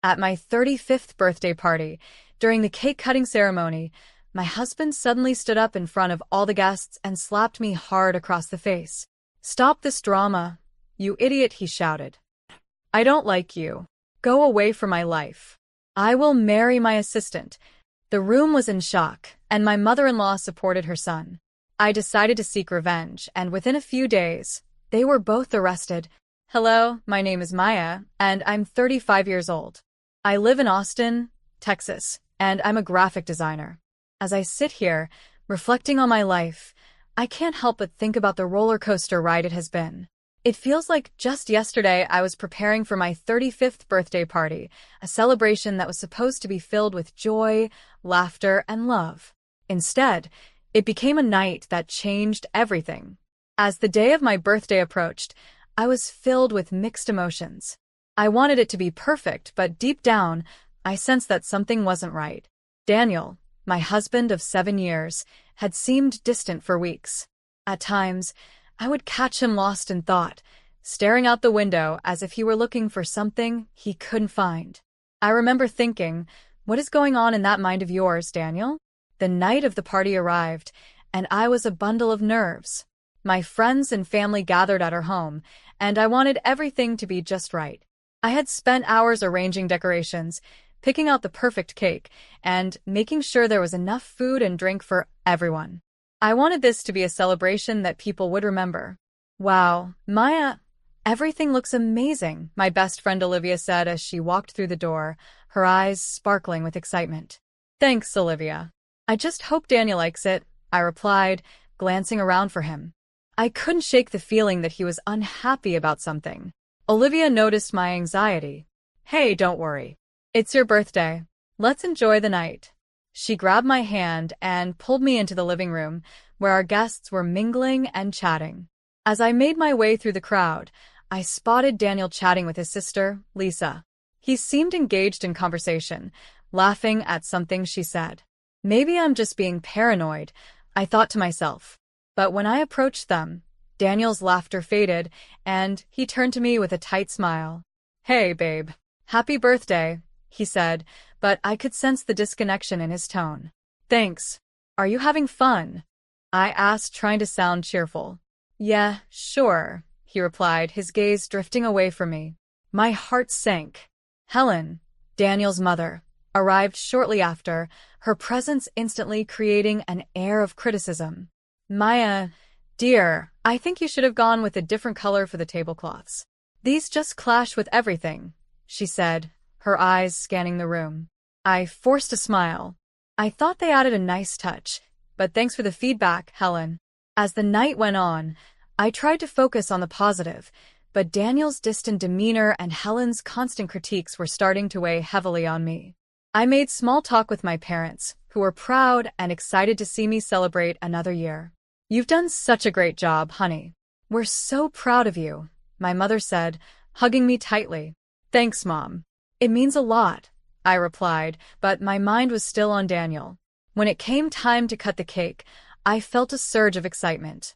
At my 35th birthday party, during the cake-cutting ceremony, my husband suddenly stood up in front of all the guests and slapped me hard across the face. "Stop this drama, you idiot," he shouted. "I don't like you. Go away from my life. I will marry my assistant." The room was in shock, and my mother-in-law supported her son. I decided to seek revenge, and within a few days, they were both arrested. Hello, my name is Maya, and I'm 35 years old. I live in Austin, Texas, and I'm a graphic designer. As I sit here, reflecting on my life, I can't help but think about the roller coaster ride it has been. It feels like just yesterday I was preparing for my 35th birthday party, a celebration that was supposed to be filled with joy, laughter, and love. Instead, it became a night that changed everything. As the day of my birthday approached, I was filled with mixed emotions. I wanted it to be perfect, but deep down, I sensed that something wasn't right. Daniel, my husband of 7 years, had seemed distant for weeks. At times, I would catch him lost in thought, staring out the window as if he were looking for something he couldn't find. I remember thinking, what is going on in that mind of yours, Daniel? The night of the party arrived, and I was a bundle of nerves. My friends and family gathered at our home, and I wanted everything to be just right. I had spent hours arranging decorations, picking out the perfect cake, and making sure there was enough food and drink for everyone. I wanted this to be a celebration that people would remember. "Wow, Maya, everything looks amazing," my best friend Olivia said as she walked through the door, her eyes sparkling with excitement. "Thanks, Olivia. I just hope Daniel likes it," I replied, glancing around for him. I couldn't shake the feeling that he was unhappy about something. Olivia noticed my anxiety. "Hey, don't worry. It's your birthday. Let's enjoy the night." She grabbed my hand and pulled me into the living room, where our guests were mingling and chatting. As I made my way through the crowd, I spotted Daniel chatting with his sister, Lisa. He seemed engaged in conversation, laughing at something she said. Maybe I'm just being paranoid, I thought to myself. But when I approached them, Daniel's laughter faded, and he turned to me with a tight smile. "Hey, babe. Happy birthday," he said, but I could sense the disconnection in his tone. "Thanks. Are you having fun?" I asked, trying to sound cheerful. "Yeah, sure," he replied, his gaze drifting away from me. My heart sank. Helen, Daniel's mother, arrived shortly after, her presence instantly creating an air of criticism. "Maya, dear, I think you should have gone with a different color for the tablecloths. These just clash with everything," she said, her eyes scanning the room. I forced a smile. I thought they added a nice touch, but thanks for the feedback, Helen. As the night went on, I tried to focus on the positive, but Daniel's distant demeanor and Helen's constant critiques were starting to weigh heavily on me. I made small talk with my parents, who were proud and excited to see me celebrate another year. "You've done such a great job, honey. We're so proud of you," my mother said, hugging me tightly. "Thanks, Mom. It means a lot," I replied, but my mind was still on Daniel. When it came time to cut the cake, I felt a surge of excitement.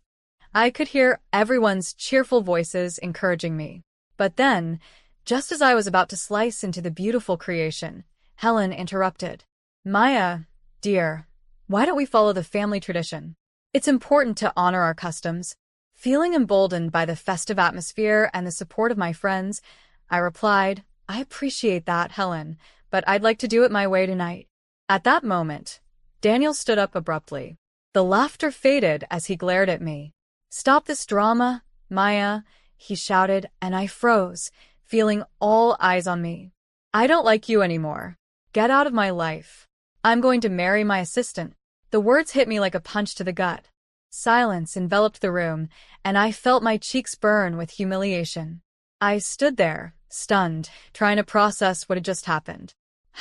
I could hear everyone's cheerful voices encouraging me. But then, just as I was about to slice into the beautiful creation, Helen interrupted. "Maya, dear, why don't we follow the family tradition? It's important to honor our customs." Feeling emboldened by the festive atmosphere and the support of my friends, I replied, "I appreciate that, Helen, but I'd like to do it my way tonight." At that moment, Daniel stood up abruptly. The laughter faded as he glared at me. "Stop this drama, Maya," he shouted, and I froze, feeling all eyes on me. "I don't like you anymore. Get out of my life. I'm going to marry my assistant." The words hit me like a punch to the gut. Silence enveloped the room, and I felt my cheeks burn with humiliation. I stood there, stunned, trying to process what had just happened.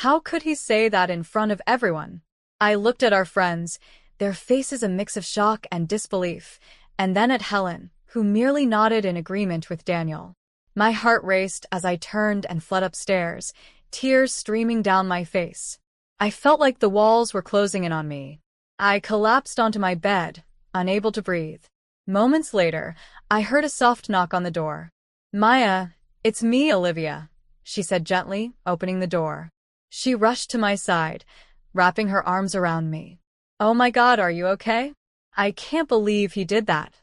How could he say that in front of everyone? I looked at our friends, their faces a mix of shock and disbelief, and then at Helen, who merely nodded in agreement with Daniel. My heart raced as I turned and fled upstairs, tears streaming down my face. I felt like the walls were closing in on me. I collapsed onto my bed, unable to breathe. Moments later, I heard a soft knock on the door. "Maya, it's me, Olivia," she said gently, opening the door. She rushed to my side, wrapping her arms around me. Oh my God, are you okay? I can't believe he did that.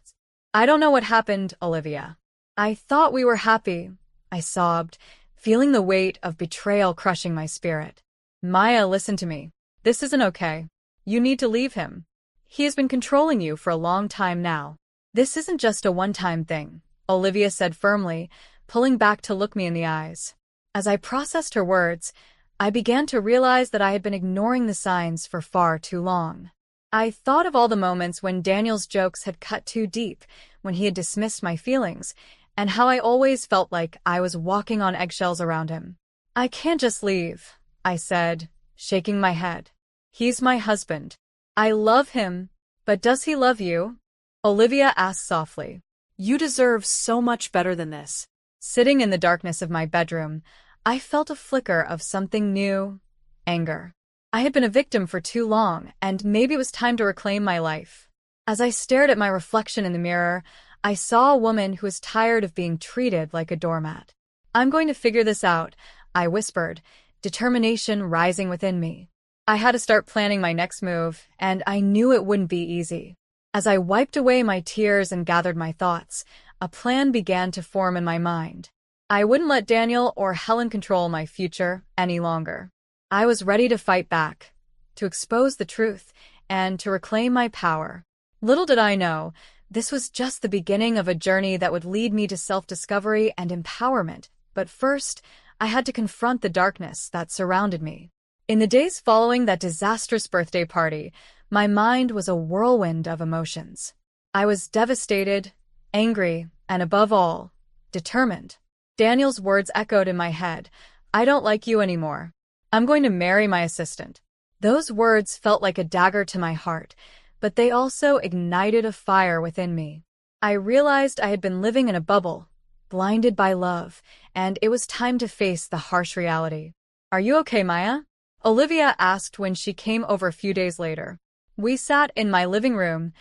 I don't know what happened, Olivia. I thought we were happy, I sobbed, feeling the weight of betrayal crushing my spirit. Maya, listen to me. This isn't okay. You need to leave him. He has been controlling you for a long time now. This isn't just a one-time thing, Olivia said firmly, pulling back to look me in the eyes. As I processed her words, I began to realize that I had been ignoring the signs for far too long. I thought of all the moments when Daniel's jokes had cut too deep, when he had dismissed my feelings, and how I always felt like I was walking on eggshells around him. I can't just leave, I said, shaking my head. He's my husband. I love him, but does he love you? Olivia asked softly. You deserve so much better than this. Sitting in the darkness of my bedroom, I felt a flicker of something new, anger. I had been a victim for too long, and maybe it was time to reclaim my life. As I stared at my reflection in the mirror, I saw a woman who was tired of being treated like a doormat. I'm going to figure this out, I whispered, determination rising within me. I had to start planning my next move, and I knew it wouldn't be easy. As I wiped away my tears and gathered my thoughts, a plan began to form in my mind. I wouldn't let Daniel or Helen control my future any longer. I was ready to fight back, to expose the truth, and to reclaim my power. Little did I know, this was just the beginning of a journey that would lead me to self-discovery and empowerment. But first, I had to confront the darkness that surrounded me. In the days following that disastrous birthday party, my mind was a whirlwind of emotions. I was devastated, angry, and above all, determined. Daniel's words echoed in my head. I don't like you anymore. I'm going to marry my assistant. Those words felt like a dagger to my heart, but they also ignited a fire within me. I realized I had been living in a bubble, blinded by love, and it was time to face the harsh reality. Are you okay, Maya? Olivia asked when she came over a few days later. We sat in my living room,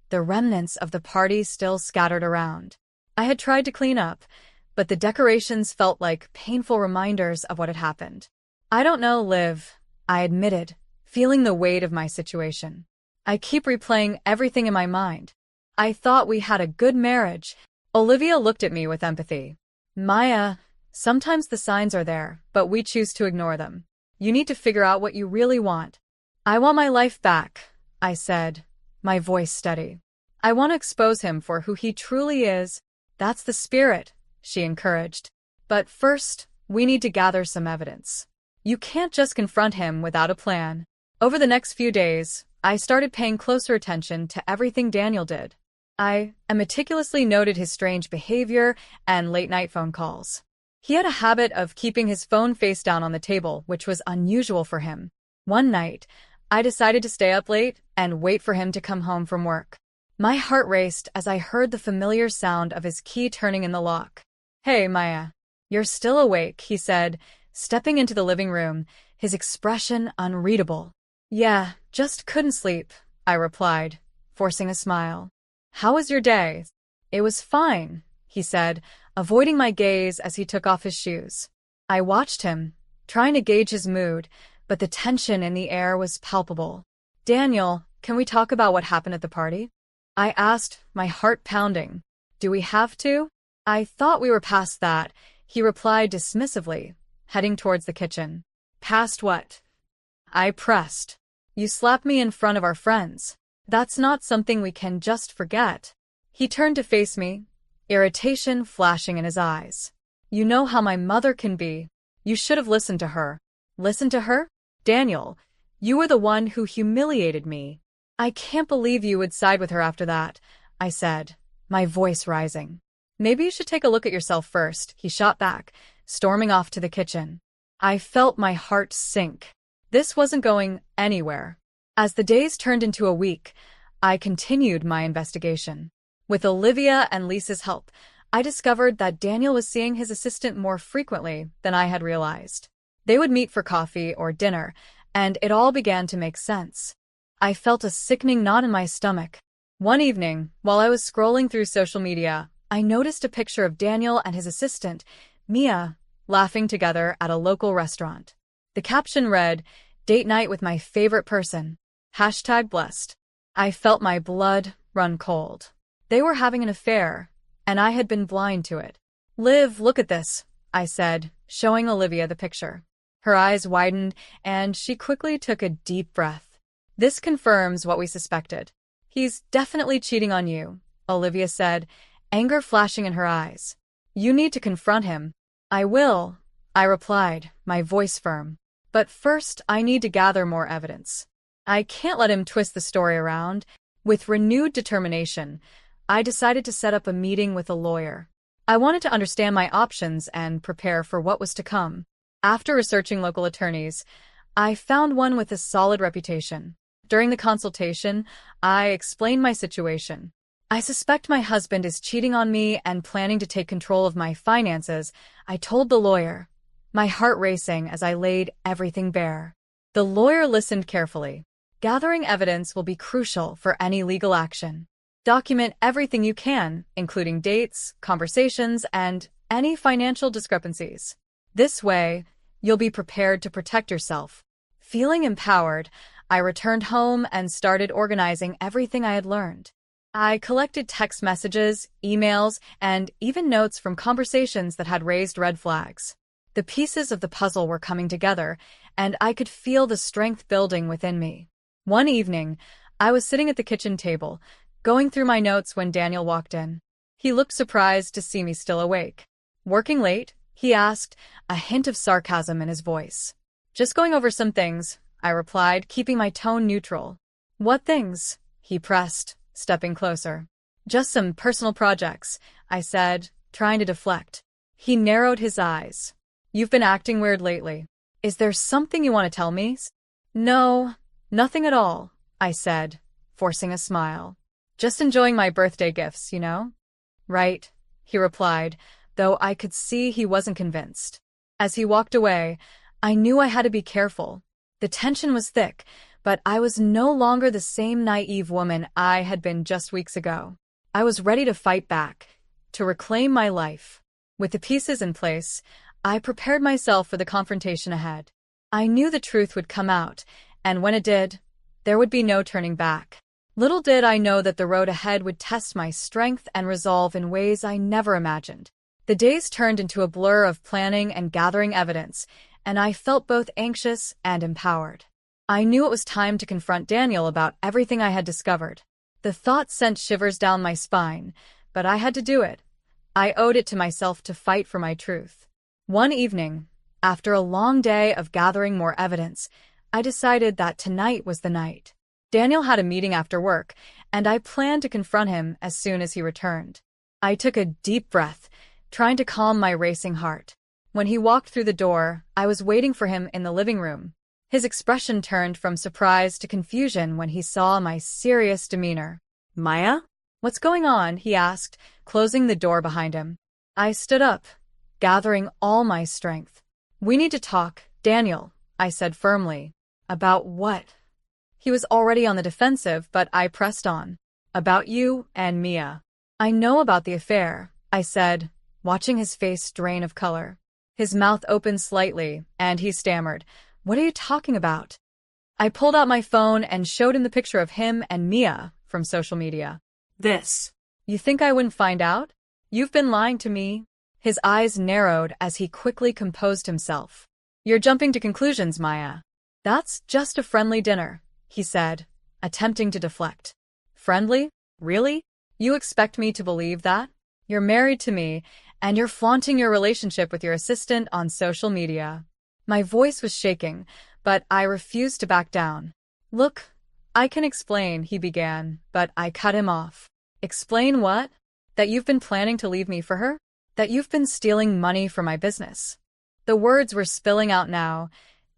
the remnants of the party still scattered around. I had tried to clean up, but the decorations felt like painful reminders of what had happened. I don't know, Liv, I admitted, feeling the weight of my situation. I keep replaying everything in my mind. I thought we had a good marriage. Olivia looked at me with empathy. Maya, sometimes the signs are there, but we choose to ignore them. You need to figure out what you really want. I want my life back, I said, my voice steady. I want to expose him for who he truly is. That's the spirit, she encouraged. But first, we need to gather some evidence. You can't just confront him without a plan. Over the next few days, I started paying closer attention to everything Daniel did. I meticulously noted his strange behavior and late-night phone calls. He had a habit of keeping his phone face down on the table, which was unusual for him. One night, I decided to stay up late and wait for him to come home from work. My heart raced as I heard the familiar sound of his key turning in the lock. Hey, Maya. You're still awake, he said, stepping into the living room, his expression unreadable. Yeah, just couldn't sleep, I replied, forcing a smile. How was your day? It was fine, he said, avoiding my gaze as he took off his shoes. I watched him, trying to gauge his mood, but the tension in the air was palpable. Daniel, can we talk about what happened at the party? I asked, my heart pounding. Do we have to? I thought we were past that, he replied dismissively, heading towards the kitchen. Past what? I pressed. You slapped me in front of our friends. That's not something we can just forget. He turned to face me, irritation flashing in his eyes. You know how my mother can be. You should have listened to her. Listen to her? Daniel, you were the one who humiliated me. I can't believe you would side with her after that, I said, my voice rising. Maybe you should take a look at yourself first, he shot back, storming off to the kitchen. I felt my heart sink. This wasn't going anywhere. As the days turned into a week, I continued my investigation. With Olivia and Lisa's help, I discovered that Daniel was seeing his assistant more frequently than I had realized. They would meet for coffee or dinner, and it all began to make sense. I felt a sickening knot in my stomach. One evening, while I was scrolling through social media, I noticed a picture of Daniel and his assistant, Mia, laughing together at a local restaurant. The caption read, "Date night with my favorite person. #blessed." I felt my blood run cold. They were having an affair, and I had been blind to it. "Liv, look at this," I said, showing Olivia the picture. Her eyes widened, and she quickly took a deep breath. "This confirms what we suspected. He's definitely cheating on you," Olivia said, anger flashing in her eyes. "You need to confront him." "I will," I replied, my voice firm. "But first, I need to gather more evidence. I can't let him twist the story around." With renewed determination, I decided to set up a meeting with a lawyer. I wanted to understand my options and prepare for what was to come. After researching local attorneys, I found one with a solid reputation. During the consultation, I explained my situation. "I suspect my husband is cheating on me and planning to take control of my finances," I told the lawyer, my heart racing as I laid everything bare. The lawyer listened carefully. "Gathering evidence will be crucial for any legal action. Document everything you can, including dates, conversations, and any financial discrepancies. This way, you'll be prepared to protect yourself." Feeling empowered, I returned home and started organizing everything I had learned. I collected text messages, emails, and even notes from conversations that had raised red flags. The pieces of the puzzle were coming together, and I could feel the strength building within me. One evening, I was sitting at the kitchen table, going through my notes when Daniel walked in. He looked surprised to see me still awake. "Working late?" he asked, a hint of sarcasm in his voice. "Just going over some things," I replied, keeping my tone neutral. "What things?" he pressed, stepping closer. "Just some personal projects," I said, trying to deflect. He narrowed his eyes. "You've been acting weird lately. Is there something you want to tell me?" "No, nothing at all," I said, forcing a smile. "Just enjoying my birthday gifts, you know?" "Right," he replied, though I could see he wasn't convinced. As he walked away, I knew I had to be careful. The tension was thick, but I was no longer the same naive woman I had been just weeks ago. I was ready to fight back, to reclaim my life. With the pieces in place, I prepared myself for the confrontation ahead. I knew the truth would come out, and when it did, there would be no turning back. Little did I know that the road ahead would test my strength and resolve in ways I never imagined. The days turned into a blur of planning and gathering evidence, and I felt both anxious and empowered. I knew it was time to confront Daniel about everything I had discovered. The thought sent shivers down my spine, but I had to do it. I owed it to myself to fight for my truth. One evening, after a long day of gathering more evidence, I decided that tonight was the night. Daniel had a meeting after work, and I planned to confront him as soon as he returned. I took a deep breath, trying to calm my racing heart. When he walked through the door, I was waiting for him in the living room. His expression turned from surprise to confusion when he saw my serious demeanor. "Maya? What's going on?" he asked, closing the door behind him. I stood up, gathering all my strength. "We need to talk, Daniel," I said firmly. "About what?" He was already on the defensive, but I pressed on. "About you and Mia." "I know about the affair," I said, watching his face drain of color. His mouth opened slightly, and he stammered, "What are you talking about?" I pulled out my phone and showed him the picture of him and Mia from social media. "This. You think I wouldn't find out? You've been lying to me." His eyes narrowed as he quickly composed himself. "You're jumping to conclusions, Maya. That's just a friendly dinner," he said, attempting to deflect. "Friendly? Really? You expect me to believe that? You're married to me, and you're flaunting your relationship with your assistant on social media." My voice was shaking, but I refused to back down. "Look, I can explain," he began, but I cut him off. "Explain what? That you've been planning to leave me for her? That you've been stealing money from my business?" The words were spilling out now,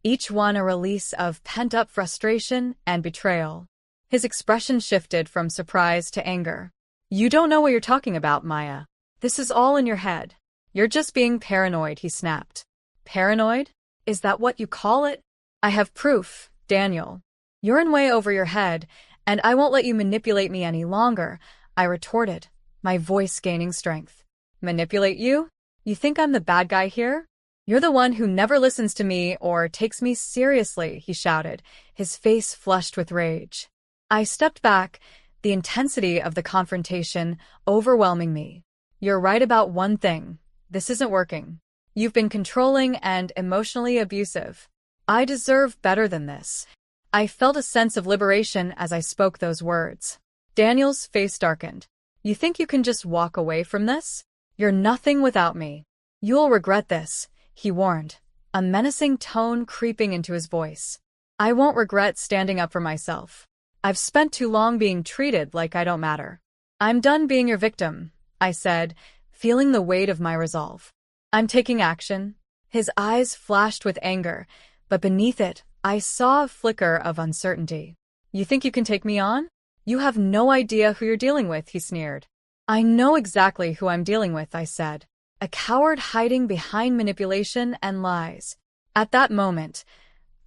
each one a release of pent-up frustration and betrayal. His expression shifted from surprise to anger. "You don't know what you're talking about, Maya. This is all in your head. You're just being paranoid," he snapped. "Paranoid? Is that what you call it?" "I have proof, Daniel. You're in way over your head, and I won't let you manipulate me any longer," I retorted, my voice gaining strength. "Manipulate you? You think I'm the bad guy here?" "You're the one who never listens to me or takes me seriously," he shouted, his face flushed with rage. I stepped back, the intensity of the confrontation overwhelming me. "You're right about one thing. This isn't working. You've been controlling and emotionally abusive. I deserve better than this." I felt a sense of liberation as I spoke those words. Daniel's face darkened. "You think you can just walk away from this? You're nothing without me. You'll regret this," he warned, a menacing tone creeping into his voice. "I won't regret standing up for myself. I've spent too long being treated like I don't matter." "I'm done being your victim," I said, feeling the weight of my resolve. "I'm taking action." His eyes flashed with anger, but beneath it, I saw a flicker of uncertainty. "You think you can take me on? You have no idea who you're dealing with," he sneered. "I know exactly who I'm dealing with," I said. "A coward hiding behind manipulation and lies." At that moment,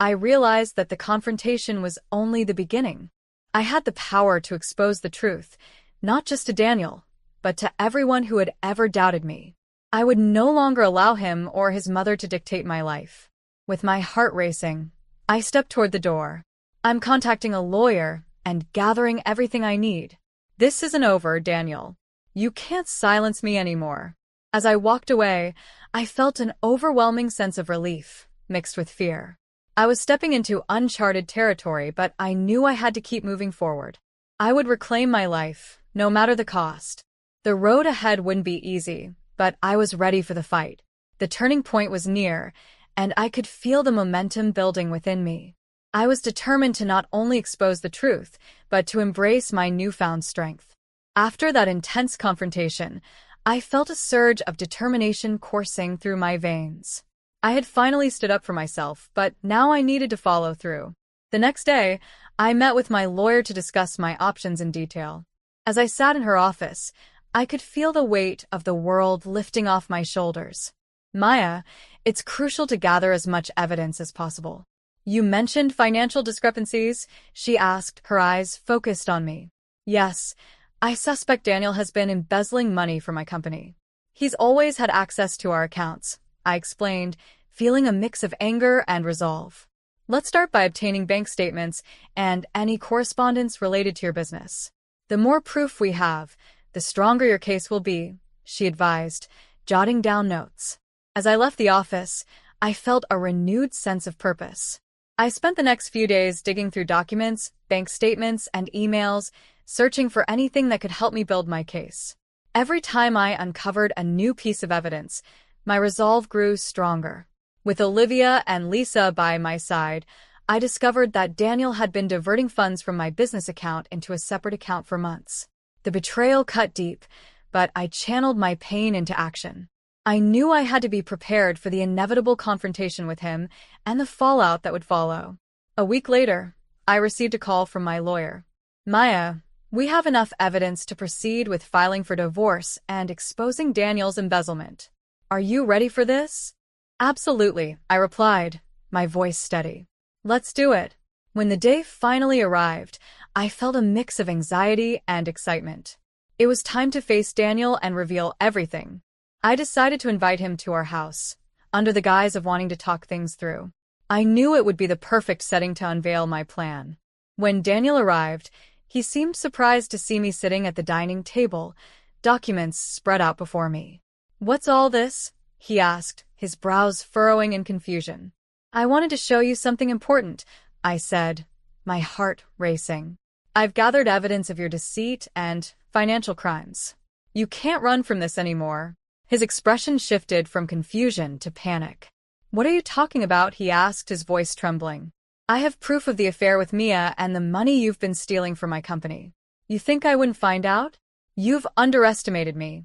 I realized that the confrontation was only the beginning. I had the power to expose the truth, not just to Daniel, but to everyone who had ever doubted me. I would no longer allow him or his mother to dictate my life. With my heart racing, I stepped toward the door. "I'm contacting a lawyer and gathering everything I need. This isn't over, Daniel. You can't silence me anymore." As I walked away, I felt an overwhelming sense of relief, mixed with fear. I was stepping into uncharted territory, but I knew I had to keep moving forward. I would reclaim my life, no matter the cost. The road ahead wouldn't be easy, but I was ready for the fight. The turning point was near, and I could feel the momentum building within me. I was determined to not only expose the truth, but to embrace my newfound strength. After that intense confrontation, I felt a surge of determination coursing through my veins. I had finally stood up for myself, but now I needed to follow through. The next day, I met with my lawyer to discuss my options in detail. As I sat in her office, I could feel the weight of the world lifting off my shoulders. "Maya, it's crucial to gather as much evidence as possible." "You mentioned financial discrepancies?" she asked, her eyes focused on me. "Yes, I suspect Daniel has been embezzling money from my company. He's always had access to our accounts," I explained, feeling a mix of anger and resolve. "Let's start by obtaining bank statements and any correspondence related to your business. The more proof we have, the stronger your case will be," she advised, jotting down notes. As I left the office, I felt a renewed sense of purpose. I spent the next few days digging through documents, bank statements, and emails, searching for anything that could help me build my case. Every time I uncovered a new piece of evidence, my resolve grew stronger. With Olivia and Lisa by my side, I discovered that Daniel had been diverting funds from my business account into a separate account for months. The betrayal cut deep, but I channeled my pain into action. I knew I had to be prepared for the inevitable confrontation with him and the fallout that would follow. A week later, I received a call from my lawyer. "Maya, we have enough evidence to proceed with filing for divorce and exposing Daniel's embezzlement. Are you ready for this?" "Absolutely," I replied, my voice steady. "Let's do it." When the day finally arrived, I felt a mix of anxiety and excitement. It was time to face Daniel and reveal everything. I decided to invite him to our house, under the guise of wanting to talk things through. I knew it would be the perfect setting to unveil my plan. When Daniel arrived, he seemed surprised to see me sitting at the dining table, documents spread out before me. "What's all this?" he asked, his brows furrowing in confusion. "I wanted to show you something important," I said, my heart racing. "I've gathered evidence of your deceit and financial crimes. You can't run from this anymore." His expression shifted from confusion to panic. "What are you talking about?" he asked, his voice trembling. "I have proof of the affair with Mia and the money you've been stealing from my company. You think I wouldn't find out? You've underestimated me."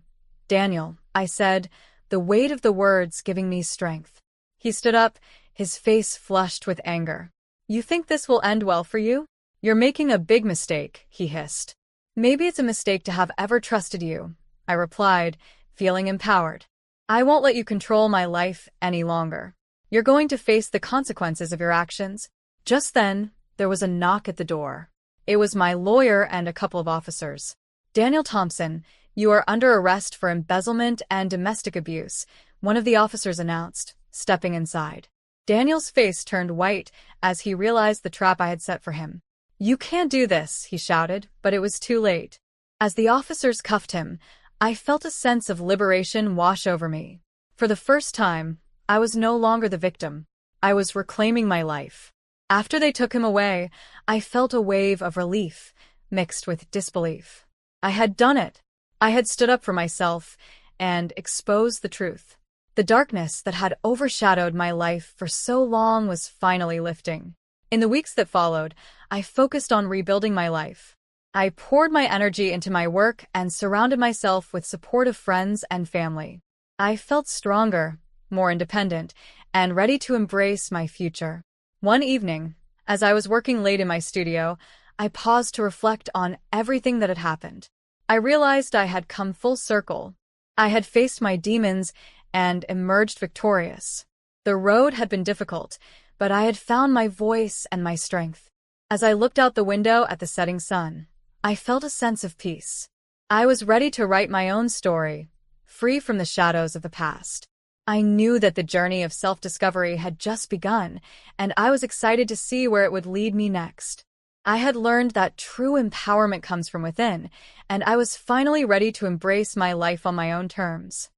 "Daniel," I said, the weight of the words giving me strength. He stood up, his face flushed with anger. "You think this will end well for you? You're making a big mistake," he hissed. "Maybe it's a mistake to have ever trusted you," I replied, feeling empowered. "I won't let you control my life any longer. You're going to face the consequences of your actions." Just then, there was a knock at the door. It was my lawyer and a couple of officers. "Daniel Thompson, you are under arrest for embezzlement and domestic abuse," one of the officers announced, stepping inside. Daniel's face turned white as he realized the trap I had set for him. "You can't do this," he shouted, but it was too late. As the officers cuffed him, I felt a sense of liberation wash over me. For the first time, I was no longer the victim. I was reclaiming my life. After they took him away, I felt a wave of relief, mixed with disbelief. I had done it. I had stood up for myself and exposed the truth. The darkness that had overshadowed my life for so long was finally lifting. In the weeks that followed, I focused on rebuilding my life. I poured my energy into my work and surrounded myself with supportive friends and family. I felt stronger, more independent, and ready to embrace my future. One evening, as I was working late in my studio, I paused to reflect on everything that had happened. I realized I had come full circle. I had faced my demons and emerged victorious. The road had been difficult, but I had found my voice and my strength. As I looked out the window at the setting sun, I felt a sense of peace. I was ready to write my own story, free from the shadows of the past. I knew that the journey of self-discovery had just begun, and I was excited to see where it would lead me next. I had learned that true empowerment comes from within, and I was finally ready to embrace my life on my own terms.